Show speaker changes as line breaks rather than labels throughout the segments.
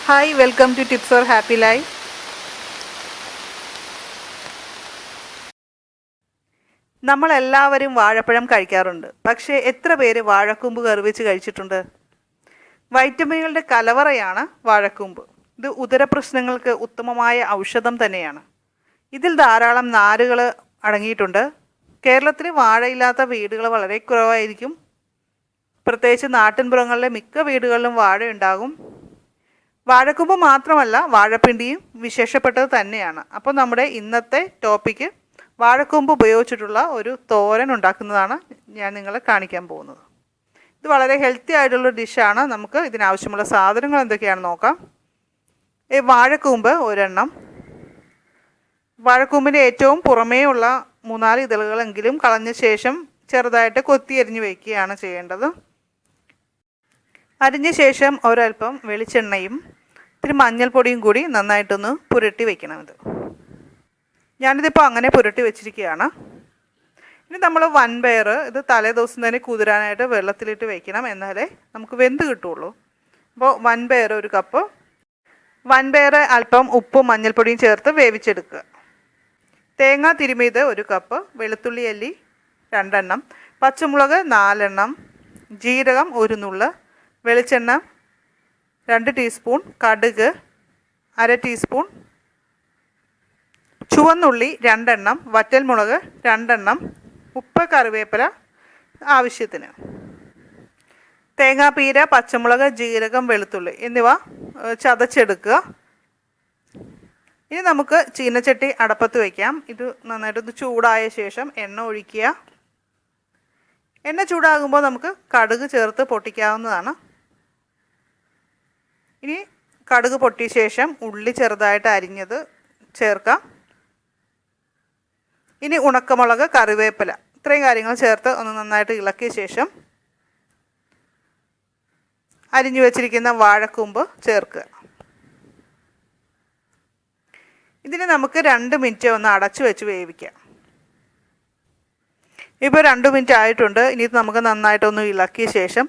Hi, welcome to Tips for Happy Life. നമ്മളെല്ലാവരും വാഴപ്പഴം കഴിക്കാറുണ്ട്. പക്ഷേ എത്ര പേര് വാഴക്കൂമ്പ് കറിവെച്ച് കഴിച്ചിട്ടുണ്ട്? വൈറ്റമിനുകളുടെ കലവറയാണ് വാഴക്കൂമ്പ്. ഇത് ഉദരപ്രശ്നങ്ങൾക്ക് ഉത്തമമായ ഔഷധം തന്നെയാണ്. ഇതിൽ ധാരാളം നാരുകൾ അടങ്ങിയിട്ടുണ്ട്. കേരളത്തിൽ വാഴയില്ലാത്ത വീടുകൾ വളരെ കുറവായിരിക്കും. പ്രത്യേകിച്ച് നാട്ടിൻപുറങ്ങളിലെ മിക്ക വീടുകളിലും വാഴയുണ്ടാകും. വാഴക്കൂമ്പ് മാത്രമല്ല, വാഴപ്പിണ്ടിയും വിശേഷപ്പെട്ടത് തന്നെയാണ്. അപ്പോൾ നമ്മുടെ ഇന്നത്തെ ടോപ്പിക്ക് വാഴക്കൂമ്പ് ഉപയോഗിച്ചിട്ടുള്ള ഒരു തോരൻ ഉണ്ടാക്കുന്നതാണ് ഞാൻ നിങ്ങളെ കാണിക്കാൻ പോകുന്നത്. ഇത് വളരെ ഹെൽത്തി ആയിട്ടുള്ള ഡിഷാണ്. നമുക്ക് ഇതിനാവശ്യമുള്ള സാധനങ്ങൾ എന്തൊക്കെയാണെന്ന് നോക്കാം. വാഴക്കൂമ്പ് ഒരെണ്ണം. വാഴക്കൂമ്പിൻ്റെ ഏറ്റവും പുറമേ ഉള്ള 3-4 ഇതളുകളെങ്കിലും കളഞ്ഞ ശേഷം ചെറുതായിട്ട് കൊത്തി അരിഞ്ഞ് വയ്ക്കുകയാണ് ചെയ്യേണ്ടത്. അരിഞ്ഞ ശേഷം ഒരൽപ്പം വെളിച്ചെണ്ണയും ഇത്തിരി മഞ്ഞൾപ്പൊടിയും കൂടി നന്നായിട്ടൊന്ന് പുരട്ടി വയ്ക്കണം. ഞാനിതിപ്പോൾ അങ്ങനെ പുരട്ടി വെച്ചിരിക്കുകയാണ്. ഇനി നമ്മൾ വൻപയർ ഇത് തലേദിവസം തന്നെ കുതിരാനായിട്ട് വെള്ളത്തിലിട്ട് വയ്ക്കണം, എന്നാലേ നമുക്ക് വെന്ത് കിട്ടുള്ളൂ. അപ്പോൾ വൻപയർ 1 കപ്പ്. വൻപയർ അല്പം ഉപ്പും മഞ്ഞൾപ്പൊടിയും ചേർത്ത് വേവിച്ചെടുക്കുക. തേങ്ങ തിരുമിയത് 1 കപ്പ്. വെളുത്തുള്ളി അല്ലി 2 എണ്ണം. പച്ചമുളക് 4 എണ്ണം. ജീരകം 1 നുള്ള്. വെളിച്ചെണ്ണ 2 ടീസ്പൂൺ. കടുക് 1/2 ടീസ്പൂൺ. ചുവന്നുള്ളി 2 എണ്ണം. വറ്റൽമുളക് 2 എണ്ണം. ഉപ്പ്, കറിവേപ്പില ആവശ്യത്തിന്. തേങ്ങാപ്പീര, പച്ചമുളക്, ജീരകം, വെളുത്തുള്ളി എന്നിവ ചതച്ചെടുക്കുക. ഇനി നമുക്ക് ചീനച്ചട്ടി അടപ്പത്ത് വയ്ക്കാം. ഇത് നന്നായിട്ടൊന്ന് ചൂടായ ശേഷം എണ്ണ ഒഴിക്കുക. എണ്ണ ചൂടാകുമ്പോൾ നമുക്ക് കടുക് ചേർത്ത് പൊട്ടിക്കാവുന്നതാണ്. ഇനി കടുക് പൊട്ടിയ ശേഷം ഉള്ളി ചെറുതായിട്ട് അരിഞ്ഞത് ചേർക്കാം. ഇനി ഉണക്കമുളക്, കറിവേപ്പില ഇത്രയും കാര്യങ്ങൾ ചേർത്ത് ഒന്ന് നന്നായിട്ട് ഇളക്കിയ ശേഷം അരിഞ്ഞു വെച്ചിരിക്കുന്ന വാഴക്കൂമ്പ് ചേർക്കുക. ഇതിന് നമുക്ക് 2 മിനിറ്റ് ഒന്ന് അടച്ചു വെച്ച് വേവിക്കാം. ഇപ്പോൾ 2 മിനിറ്റ് ആയിട്ടുണ്ട്. ഇനി നമുക്ക് നന്നായിട്ടൊന്ന് ഇളക്കിയ ശേഷം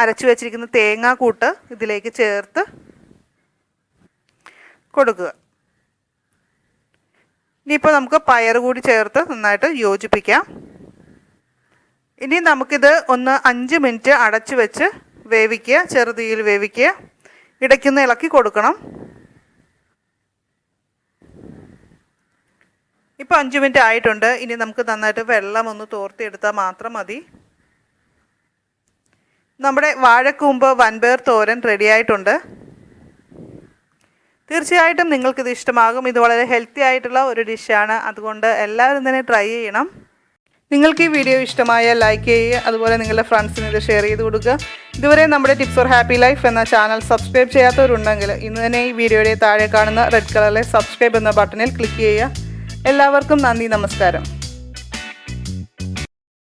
അരച്ചു വെച്ചിരിക്കുന്ന തേങ്ങാക്കൂട്ട് ഇതിലേക്ക് ചേർത്ത് കൊടുക്കുക. ഇനിയിപ്പോൾ നമുക്ക് പയർ കൂടി ചേർത്ത് നന്നായിട്ട് യോജിപ്പിക്കാം. ഇനി നമുക്കിത് ഒന്ന് 5 മിനിറ്റ് അടച്ചു വെച്ച് വേവിക്കുക. ചെറുതീയിൽ വേവിക്കുക. ഇടയ്ക്കൊന്ന് ഇളക്കി കൊടുക്കണം. ഇപ്പോൾ 5 മിനിറ്റ് ആയിട്ടുണ്ട്. ഇനി നമുക്ക് നന്നായിട്ട് വെള്ളം ഒന്ന് തോർത്തിയെടുത്താൽ മാത്രം മതി. നമ്മുടെ വാഴക്കൂമ്പ് വൻപയർ തോരൻ റെഡി ആയിട്ടുണ്ട്. തീർച്ചയായിട്ടും നിങ്ങൾക്കിത് ഇഷ്ടമാകും. ഇത് വളരെ ഹെൽത്തി ആയിട്ടുള്ള ഒരു ഡിഷാണ്. അതുകൊണ്ട് എല്ലാവരും തന്നെ ട്രൈ ചെയ്യണം. നിങ്ങൾക്ക് ഈ വീഡിയോ ഇഷ്ടമായാൽ ലൈക്ക് ചെയ്യുക. അതുപോലെ നിങ്ങളുടെ ഫ്രണ്ട്സിന് ഇത് ഷെയർ ചെയ്ത് കൊടുക്കുക. ഇതുവരെ നമ്മുടെ ടിപ്സ് ഫോർ ഹാപ്പി ലൈഫ് എന്ന ചാനൽ സബ്സ്ക്രൈബ് ചെയ്യാത്തവരുണ്ടെങ്കിൽ ഇന്ന് തന്നെ ഈ വീഡിയോയുടെ താഴെ കാണുന്ന റെഡ് കളറിലെ സബ്സ്ക്രൈബ് എന്ന ബട്ടണിൽ ക്ലിക്ക് ചെയ്യുക. എല്ലാവർക്കും നന്ദി, നമസ്കാരം.